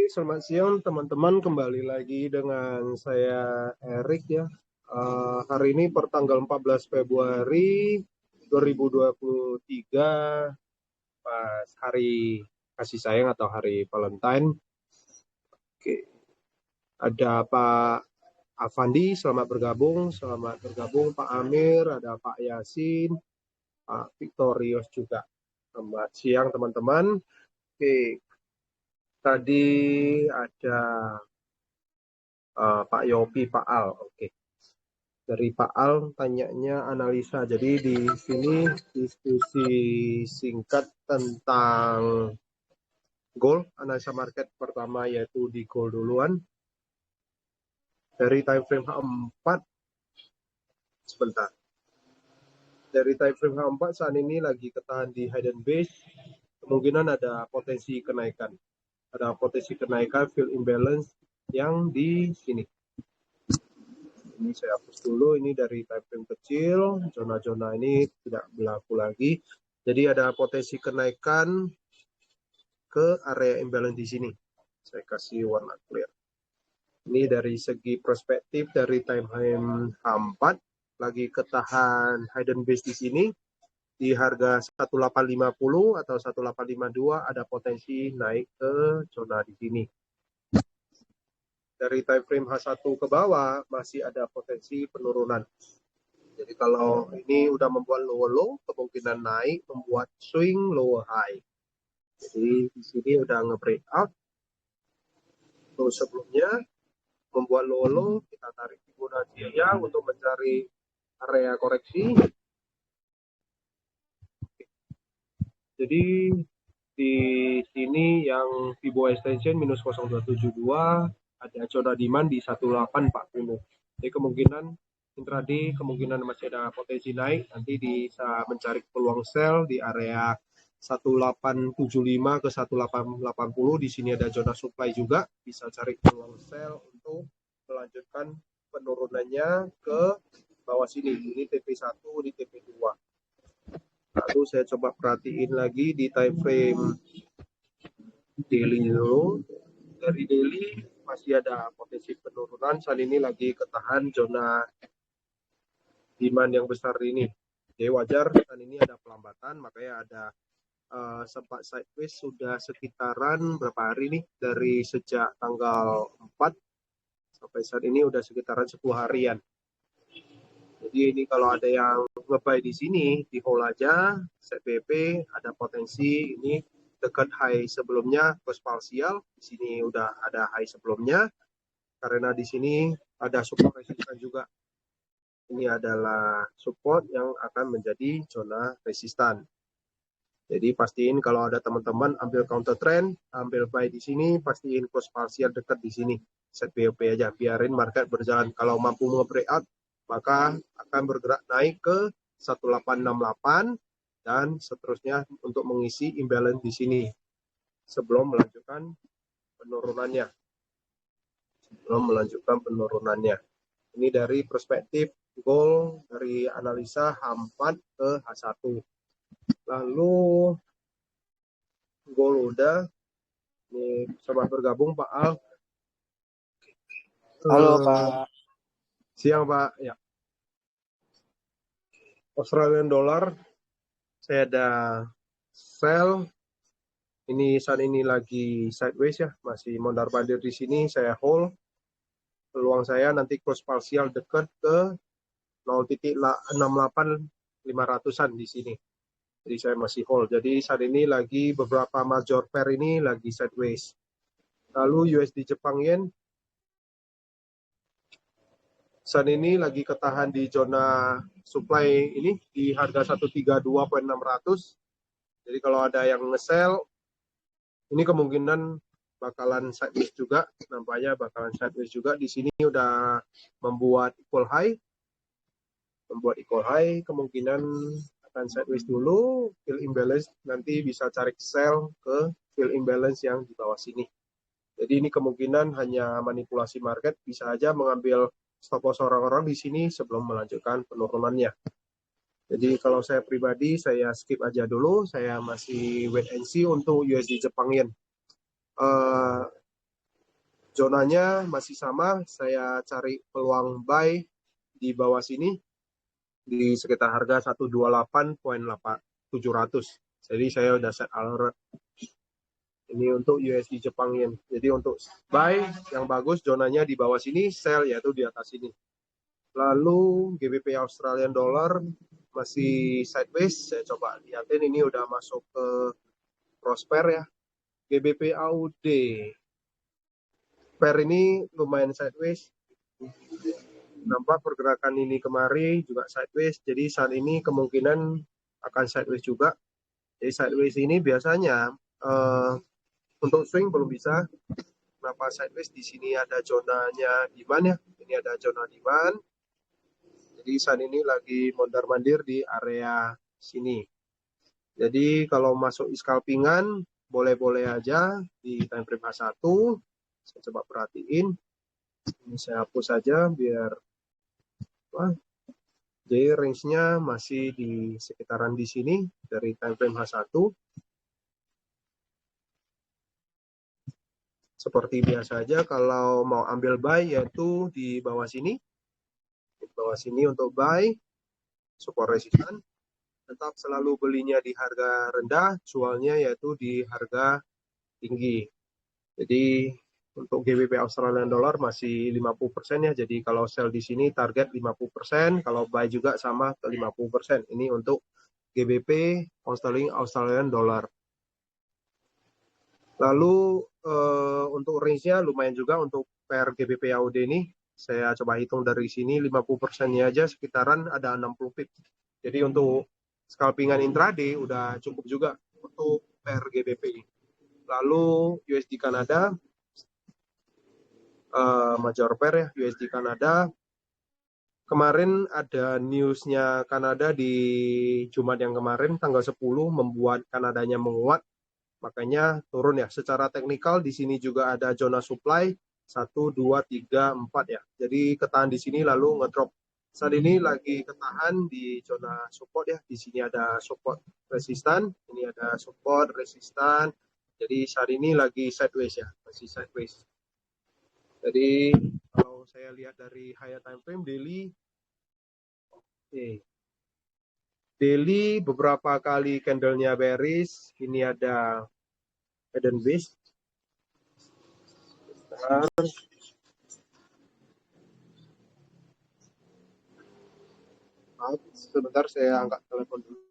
Selamat siang teman-teman, kembali lagi dengan saya Erik ya. Hari ini pertanggal 14 Februari 2023, pas hari kasih sayang atau hari Valentine. Oke. Ada Pak Afandi, selamat bergabung Pak Amir, ada Pak Yasin, Pak Victorius juga. Selamat siang teman-teman. Oke. Tadi ada Pak Yopi, Pak Al. Oke. Dari Pak Al tanyanya analisa. Jadi di sini diskusi singkat tentang gold, analisa market pertama yaitu di gold duluan. Dari time frame H4, sebentar. Dari time frame H4 saat ini lagi ketahan di hidden base. Kemungkinan ada potensi kenaikan. Ada potensi kenaikan fill imbalance yang di sini. Ini saya hapus dulu, ini dari time frame kecil, zona-zona ini tidak berlaku lagi. Jadi ada potensi kenaikan ke area imbalance di sini. Saya kasih warna clear. Ini dari segi perspektif dari time frame H4, lagi ketahan hidden base di sini. Di harga 1850 atau 1852 ada potensi naik ke zona di sini. Dari time frame H1 ke bawah masih ada potensi penurunan. Jadi kalau ini udah membuat lower low, kemungkinan naik membuat swing lower high. Jadi di sini udah nge-break out. Terus sebelumnya membuat lower low, kita tarik Fibonacci ya untuk mencari area koreksi. Jadi di sini yang Fibo extension minus 0272 ada zona demand di 1840. Jadi kemungkinan intraday kemungkinan masih ada potensi naik, nanti bisa mencari peluang sell di area 1875 ke 1880. Di sini ada zona supply juga, bisa cari peluang sell untuk melanjutkan penurunannya ke bawah sini. Ini TP1, di TP2. Lalu saya coba perhatiin lagi di time frame daily dulu. Dari daily masih ada potensi penurunan. Saat ini lagi ketahan zona demand yang besar ini. Jadi wajar saat ini ada pelambatan, makanya ada sempat sideways sudah sekitaran berapa hari nih, dari sejak tanggal 4 sampai saat ini udah sekitaran 10 harian. Jadi ini kalau ada yang nge-buy di sini, di hold aja, set BP, ada potensi ini dekat high sebelumnya, close parsial, di sini udah ada high sebelumnya, karena di sini ada support resistance juga. Ini adalah support yang akan menjadi zona resistan. Jadi pastiin kalau ada teman-teman ambil counter trend, ambil buy di sini, pastiin close parsial dekat di sini. Set BOP aja, biarin market berjalan. Kalau mampu nge-breakout, maka akan bergerak naik ke 1868 dan seterusnya untuk mengisi imbalance di sini sebelum melanjutkan penurunannya. Ini dari perspektif gold dari analisa H4 ke H1. Lalu gold udah. Ini selamat bergabung Pak Al. Halo Pak. Siang Pak. Ya. Australian dollar saya ada sell. Ini saat ini lagi sideways ya, masih mondar-mandir di sini, saya hold. Peluang saya nanti close parsial dekat ke 0.68500-an di sini. Jadi saya masih hold. Jadi saat ini lagi beberapa major pair ini lagi sideways. Lalu USD Jepang Yen saat ini lagi ketahan di zona supply ini di harga 132.600. Jadi kalau ada yang nge-sell, ini kemungkinan bakalan sideways juga, nampaknya bakalan sideways juga. Di sini udah membuat equal high, kemungkinan akan sideways dulu, fill imbalance, nanti bisa cari sell ke fill imbalance yang di bawah sini. Jadi ini kemungkinan hanya manipulasi market, bisa aja mengambil stop loss orang-orang di sini sebelum melanjutkan penurunannya. Jadi kalau saya pribadi, saya skip aja dulu, saya masih wait and see untuk USD Jepang Yen. zonanya masih sama, saya cari peluang buy di bawah sini di sekitar harga 128.700. Jadi saya udah set alert. Ini untuk USD Jepang Yen. Jadi untuk buy yang bagus zonanya di bawah sini, sell yaitu di atas sini. Lalu GBP Australian Dollar masih sideways. Saya coba lihatin ini udah masuk ke prosper ya. GBP AUD pair ini lumayan sideways. Nampak pergerakan ini kemari juga sideways. Jadi saat ini kemungkinan akan sideways juga. Jadi sideways ini biasanya untuk swing belum bisa. Kenapa sideways? Di sini ada zonanya demand ya. Ini ada zona demand. Jadi saat ini lagi mondar-mandir di area sini. Jadi kalau masuk scalpingan boleh-boleh aja di time frame H1. Saya coba perhatiin. Ini saya hapus saja biar jadi range-nya masih di sekitaran di sini dari time frame H1. Seperti biasa aja kalau mau ambil buy yaitu di bawah sini. Di bawah sini untuk buy, support resistan. Tetap selalu belinya di harga rendah, jualnya yaitu di harga tinggi. Jadi untuk GBP Australian Dollar masih 50% ya. Jadi kalau sell di sini target 50%, kalau buy juga sama ke 50%. Ini untuk GBP Australian Dollar. Lalu untuk range-nya lumayan juga untuk pair GBP AUD ini. Saya coba hitung dari sini 50%-nya aja sekitaran ada 60 pip. Jadi untuk scalpingan intraday udah cukup juga untuk pair GBP. Lalu USD Kanada, major pair ya, USD Kanada. Kemarin ada newsnya Kanada di Jumat yang kemarin, tanggal 10, membuat Kanadanya menguat. Makanya turun ya. Secara teknikal di sini juga ada zona supply 1, 2, 3, 4 ya. Jadi ketahan di sini lalu ngedrop. Saat ini lagi ketahan di zona support ya. Di sini ada support resistan, ini ada support resistan. Jadi saat ini lagi sideways ya, masih sideways. Jadi kalau saya lihat dari higher time frame daily, daily beberapa kali candlenya bearish. Ini ada hidden base. Sebentar saya angkat telepon dulu.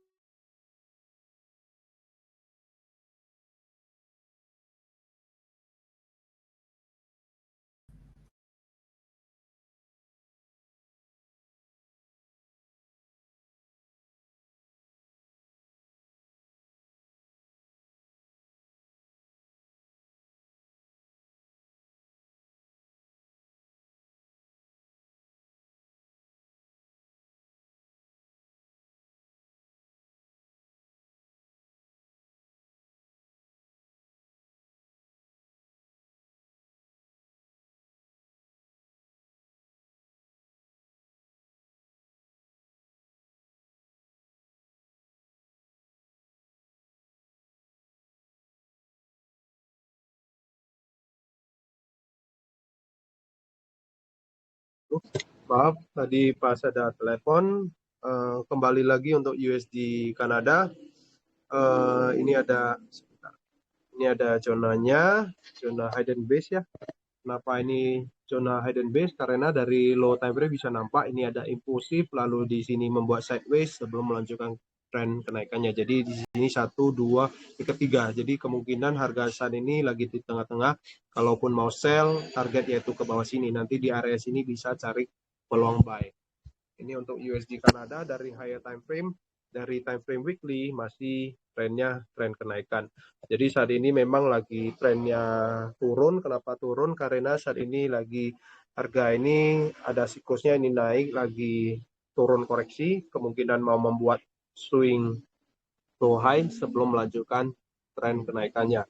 Maaf, tadi pas ada telepon. Kembali lagi untuk USD Kanada. Ini ada zonanya, zona hidden base ya. Kenapa ini zona hidden base? Karena dari low time frame bisa nampak ini ada impulsif, lalu di sini membuat sideways sebelum melanjutkan tren kenaikannya. Jadi di sini 1, 2, 3. Jadi kemungkinan harga saat ini lagi di tengah-tengah. Kalaupun mau sell, target yaitu ke bawah sini. Nanti di area sini bisa cari peluang buy. Ini untuk USD Kanada dari higher time frame. Dari time frame weekly masih trennya tren kenaikan. Jadi saat ini memang lagi trennya turun. Kenapa turun? Karena saat ini lagi harga ini ada siklusnya ini naik, lagi turun koreksi, kemungkinan mau membuat swing to high sebelum melanjutkan tren kenaikannya.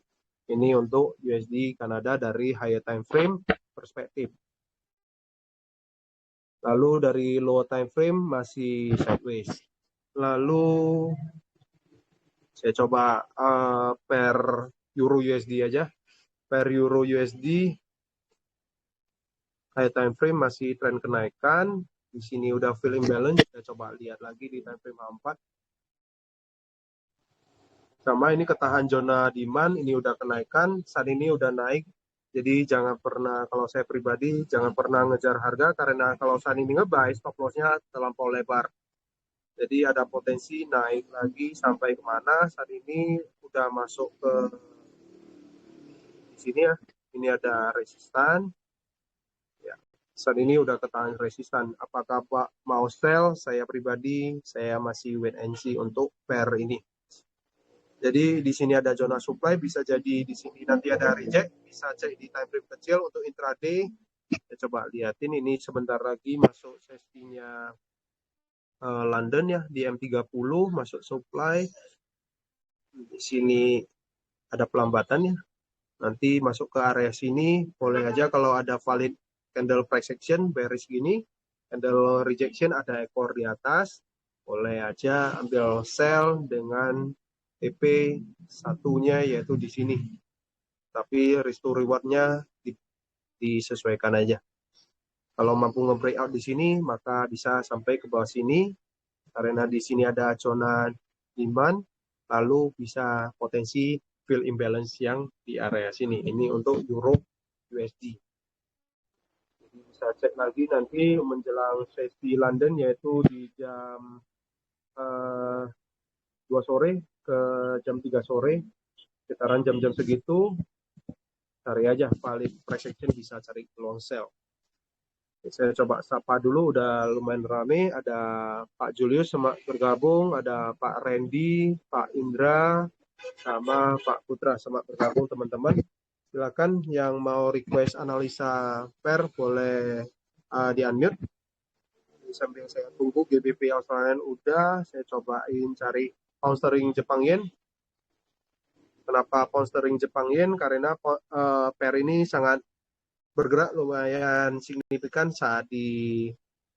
Ini untuk USD Kanada dari higher time frame perspektif. Lalu dari low time frame masih sideways. Lalu saya coba per Euro USD aja. Per Euro USD high time frame masih tren kenaikan. Di sini udah fill imbalance, kita coba lihat lagi di time frame H4. Sama ini ketahan zona demand, ini udah kenaikan, saat ini udah naik. Jadi jangan pernah, kalau saya pribadi, jangan pernah ngejar harga, karena kalau saat ini nge-buy, stop loss-nya terlampau lebar. Jadi ada potensi naik lagi sampai kemana, saat ini udah masuk ke di sini ya, ini ada resistan. Ya, saat ini udah ketahan resistan. Apakah Pak mau sell? Saya pribadi, saya masih wait and see untuk pair ini. Jadi di sini ada zona supply, bisa jadi di sini nanti ada reject, bisa cek di time frame kecil untuk intraday. Kita coba lihatin ini sebentar lagi masuk sesinya London ya di M30 masuk supply. Di sini ada pelambatan ya. Nanti masuk ke area sini, boleh aja kalau ada valid candle price action bearish gini, candle rejection ada ekor di atas, boleh aja ambil sell dengan TP satunya yaitu di sini. Tapi risk to reward-nya disesuaikan aja. Kalau mampu nge-breakout di sini, maka bisa sampai ke bawah sini. Karena di sini ada zona demand, lalu bisa potensi fill imbalance yang di area sini. Ini untuk Euro USD. Jadi bisa cek lagi nanti menjelang sesi London, yaitu di jam 2 sore ke jam 3 sore, sekitaran jam-jam segitu, cari aja valid price action, bisa cari long sell. Saya coba sapa dulu, udah lumayan rame, ada Pak Julius sama bergabung, ada Pak Randy, Pak Indra, sama Pak Putra sama bergabung teman-teman. Silakan yang mau request analisa pair boleh di-unmute. Sambil saya tunggu GBP Australian udah, saya cobain cari pound sterling Jepang yen. Kenapa pound sterling Jepang yen? Karena pair ini sangat bergerak lumayan signifikan saat di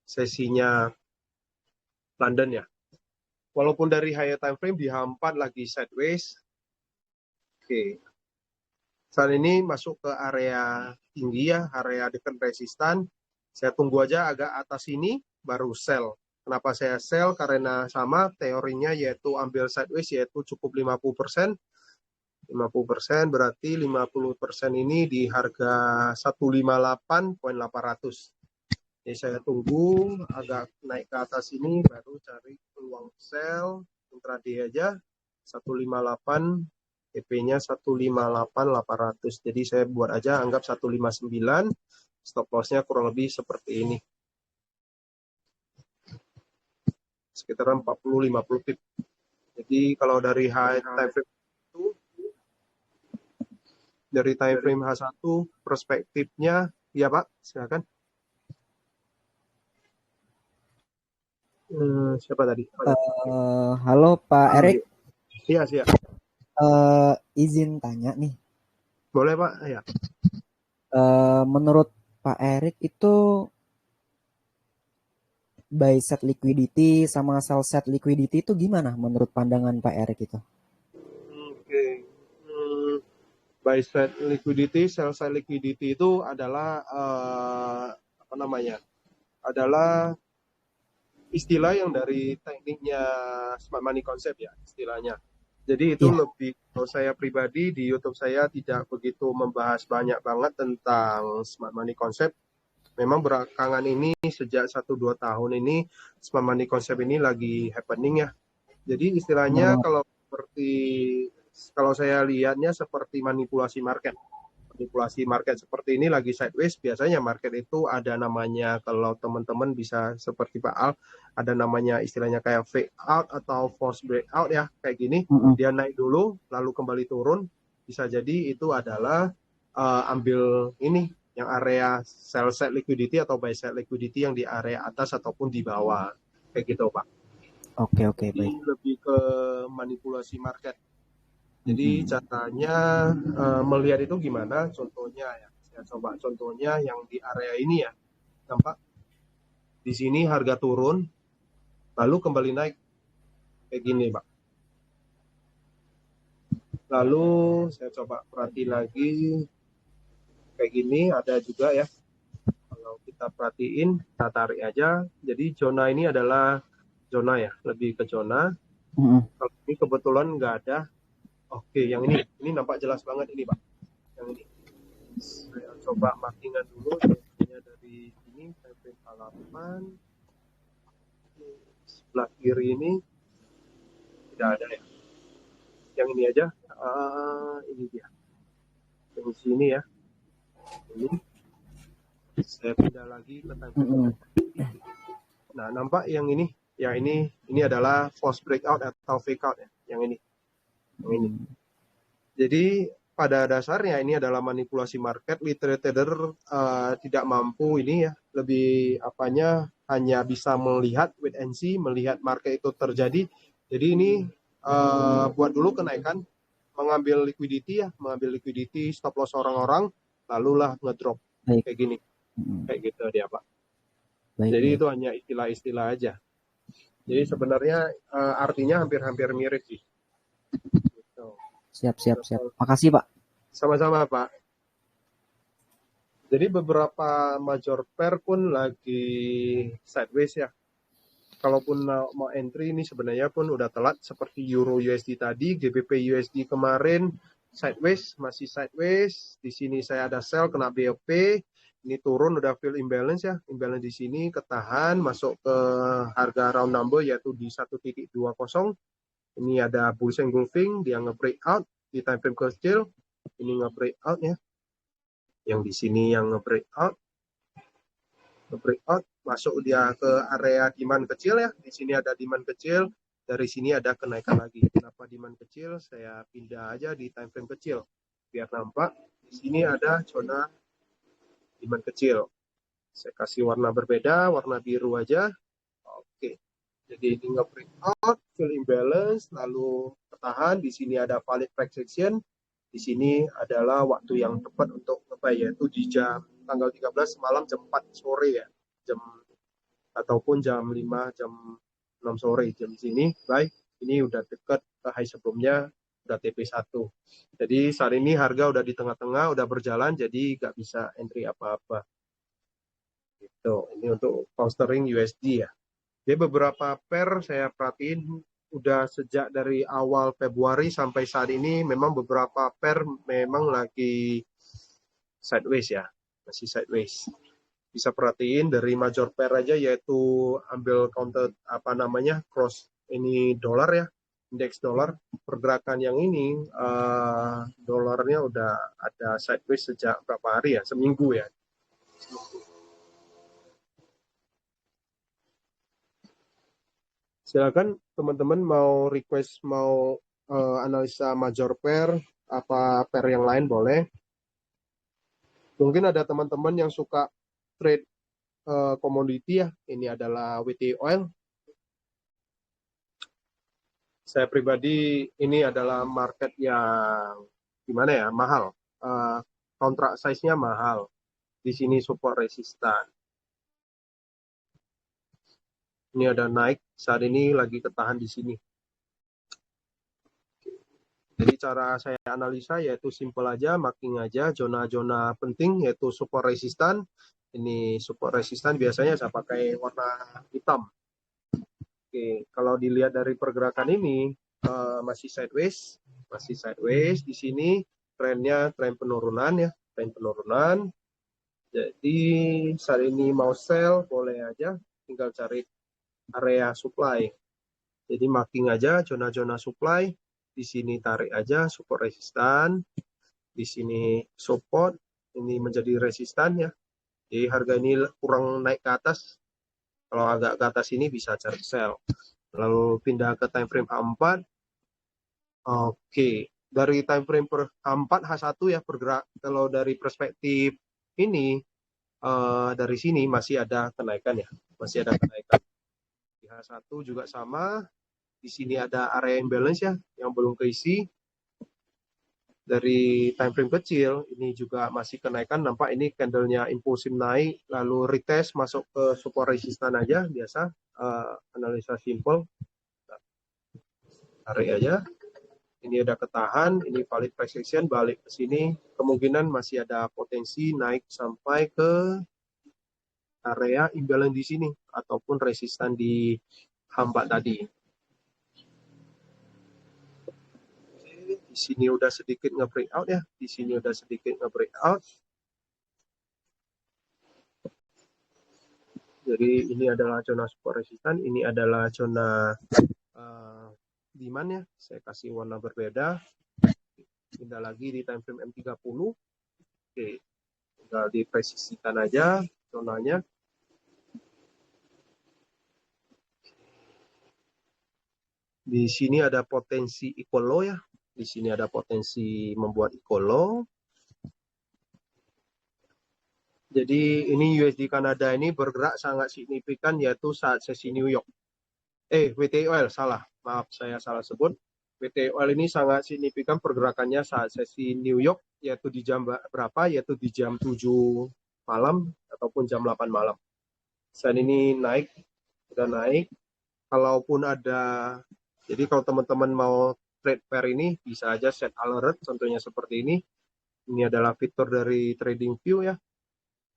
sesinya London ya. Walaupun dari higher time frame di H4 lagi sideways. Oke. Saat ini masuk ke area tinggi ya, area dekat resistan. Saya tunggu aja agak atas ini baru sell. Kenapa saya sell? Karena sama teorinya yaitu ambil sideways yaitu cukup 50%. 50% berarti 50% ini di harga 158.800. Jadi saya tunggu agak naik ke atas ini baru cari peluang sell intraday aja 158, TP-nya 158.800. Jadi saya buat aja anggap 159, stop loss-nya kurang lebih seperti ini. Sekitar 40-50 pip. Jadi kalau dari high time frame itu, dari time frame H1 perspektifnya, ya Pak, silakan. Siapa tadi? Halo Pak Erik. Iya, siap. Izin tanya nih. Boleh Pak, ya. Menurut Pak Erik itu buy set liquidity sama sell set liquidity itu gimana menurut pandangan Pak Erik itu? Oke. Buy side liquidity, sell side liquidity itu adalah apa namanya? Adalah istilah yang dari tekniknya smart money concept ya, istilahnya. Jadi itu lebih, kalau saya pribadi di YouTube saya tidak begitu membahas banyak banget tentang smart money concept. Memang belakangan ini sejak 1-2 tahun ini smart money concept ini lagi happening ya. Jadi istilahnya kalau saya lihatnya seperti manipulasi market. Manipulasi market seperti ini lagi sideways, biasanya market itu ada namanya, kalau teman-teman bisa seperti Pak Al, ada namanya istilahnya kayak fake out atau false breakout ya, kayak gini. Dia naik dulu lalu kembali turun, bisa jadi itu adalah ambil ini yang area sell side liquidity atau buy side liquidity yang di area atas ataupun di bawah, kayak gitu Pak. Oke, baik. Lebih ke manipulasi market. Jadi caranya melihat itu gimana? Contohnya ya, saya coba contohnya yang di area ini ya, tampak di sini harga turun, lalu kembali naik kayak gini, Pak. Lalu saya coba perhati lagi kayak gini, ada juga ya. Kalau Kalau kita perhatiin, kita tarik aja. Jadi zona ini adalah zona ya, lebih ke zona. Kalau ini kebetulan nggak ada. Oke, yang ini nampak jelas banget ini Pak. Yang ini. Saya coba markingan dulu. Contohnya dari sini, sampai 8. Sebelah kiri ini tidak ada ya. Yang ini aja. Ini dia. Yang sini ya. Ini. Saya pindah lagi ke time frame. Nah, nampak yang ini. Yang ini adalah false breakout atau fake out ya. Yang ini. Yang ini. Jadi pada dasarnya ini adalah manipulasi market. Trader tidak mampu ini ya, lebih apanya hanya bisa melihat wait and see, melihat market itu terjadi. Jadi ini buat dulu kenaikan, mengambil liquidity ya, mengambil liquidity, stop loss orang-orang, lalulah ngedrop kayak gini, kayak gitu dia Pak. Jadi itu hanya istilah-istilah aja. Jadi sebenarnya artinya hampir-hampir mirip sih. Siap. Makasih Pak. Sama-sama Pak. Jadi beberapa major pair pun lagi sideways ya. Kalaupun mau entry ini sebenarnya pun udah telat, seperti Euro USD tadi, GBP USD kemarin sideways, masih sideways. Di sini saya ada sell kena BOP. Ini turun udah fill imbalance ya. Imbalance di sini ketahan masuk ke harga round number yaitu di 1.20. Ini ada bullish engulfing, dia nge-breakout di time frame kecil. Ini nge-breakout ya. Yang di sini yang nge-breakout masuk dia ke area demand kecil ya. Di sini ada demand kecil, dari sini ada kenaikan lagi. Kenapa demand kecil? Saya pindah aja di time frame kecil biar nampak. Di sini ada zona demand kecil. Saya kasih warna berbeda, warna biru aja. Oke. Jadi ini nge-breakout, fill imbalance, lalu ketahan. Di sini ada valid price action. Di sini adalah waktu yang tepat untuk yaitu di jam tanggal 13 malam jam 4 sore ya. Ataupun jam 5, jam 6 sore jam sini. Baik, ini udah dekat ke high sebelumnya, udah TP1. Jadi saat ini harga udah di tengah-tengah, udah berjalan, jadi nggak bisa entry apa-apa. Gitu. Ini untuk countering USD ya. Jadi beberapa pair saya perhatiin udah sejak dari awal Februari sampai saat ini memang beberapa pair memang lagi sideways ya, masih sideways. Bisa perhatiin dari major pair aja yaitu ambil counter cross ini dolar ya, indeks dolar, pergerakan yang ini dolarnya udah ada sideways sejak berapa hari ya, seminggu ya. Silakan teman-teman mau request mau analisa major pair apa pair yang lain boleh. Mungkin ada teman-teman yang suka trade komoditi ya. Ini adalah WTI oil. Saya pribadi ini adalah market yang gimana ya, mahal. Kontrak size-nya mahal. Di sini support resistan. Ini ada naik, saat ini lagi ketahan di sini. Jadi cara saya analisa yaitu simple aja, marking aja, zona-zona penting yaitu support resistan. Ini support resistan biasanya saya pakai warna hitam. Oke, kalau dilihat dari pergerakan ini masih sideways di sini trennya tren penurunan ya, tren penurunan. Jadi saat ini mau sell boleh aja, tinggal cari area supply. Jadi marking aja zona-zona supply. Di sini tarik aja support resistan. Di sini support, ini menjadi resistan ya. Jadi harga ini kurang naik ke atas. Kalau agak ke atas ini bisa cari sell. Lalu pindah ke time frame H4. Oke, dari time frame per H4 H1 ya bergerak. Kalau dari perspektif ini dari sini masih ada kenaikan ya. Masih ada kenaikan. Di H1 juga sama. Di sini ada area imbalance ya yang belum keisi. Dari time frame kecil ini juga masih kenaikan, nampak ini candlenya impulsif naik lalu retest masuk ke support resistan aja biasa, analisa simple. Tarik aja, ini udah ketahan, ini valid price action, balik ke sini kemungkinan masih ada potensi naik sampai ke area imbalance di sini ataupun resistan di H4 tadi. Di sini udah sedikit nge-breakout ya, di sini udah sedikit nge-breakout. Jadi ini adalah zona support resistan, ini adalah zona demand ya. Saya kasih warna berbeda. Pindah lagi di time frame M30. Oke, tinggal dipresisikan aja zonanya. Di sini ada potensi equal low ya. Di sini ada potensi membuat equal low. Jadi ini USD Kanada ini bergerak sangat signifikan yaitu saat sesi New York. WTI oil salah. Maaf saya salah sebut. WTI oil ini sangat signifikan pergerakannya saat sesi New York yaitu di jam berapa? Yaitu di jam 7 malam ataupun jam 8 malam. Saat ini naik, sudah naik. Kalaupun ada, jadi kalau teman-teman mau trade pair ini bisa aja set alert contohnya seperti ini. Ini adalah fitur dari TradingView ya.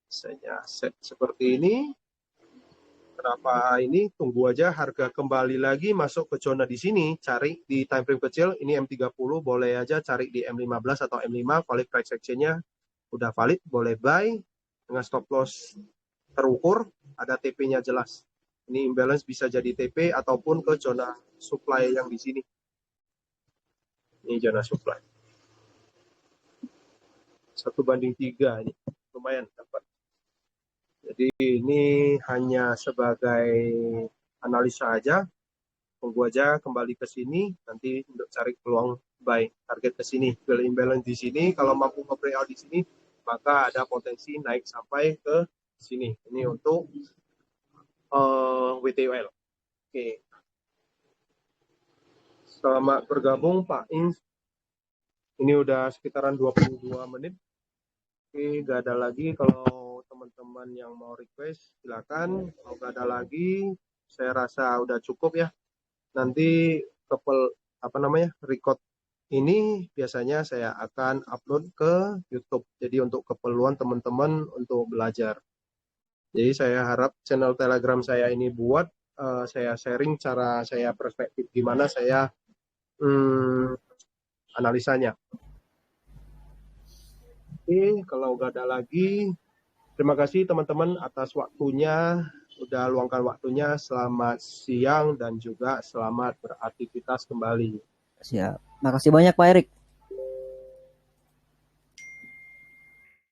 Saya set seperti ini. Kenapa ini? Tunggu aja harga kembali lagi masuk ke zona di sini. Cari di time frame kecil. Ini M30. Boleh aja cari di M15 atau M5. Valid price action-nya udah valid. Boleh buy. Dengan stop loss terukur. Ada TP-nya jelas. Ini imbalance bisa jadi TP ataupun ke zona supply yang di sini. Ini zona supply. 1:3 ini. Lumayan dapat. Jadi ini hanya sebagai analisa aja. Tunggu aja kembali ke sini nanti untuk cari peluang buy target ke sini. Fill imbalance di sini kalau mampu nge-breakout di sini maka ada potensi naik sampai ke sini. Ini untuk WTOL. Oke. Selamat bergabung Pak Ins. Ini udah sekitaran 22 menit. Oke, nggak ada lagi. Kalau teman-teman yang mau request, silakan. Kalau nggak ada lagi, saya rasa udah cukup ya. Nanti record ini biasanya saya akan upload ke YouTube. Jadi untuk keperluan teman-teman untuk belajar. Jadi saya harap channel Telegram saya ini buat saya sharing cara saya perspektif gimana saya analisanya. Oke, kalau nggak ada lagi, terima kasih teman-teman atas waktunya, udah luangkan waktunya. Selamat siang dan juga selamat beraktivitas kembali. Siap. Makasih banyak Pak Erik.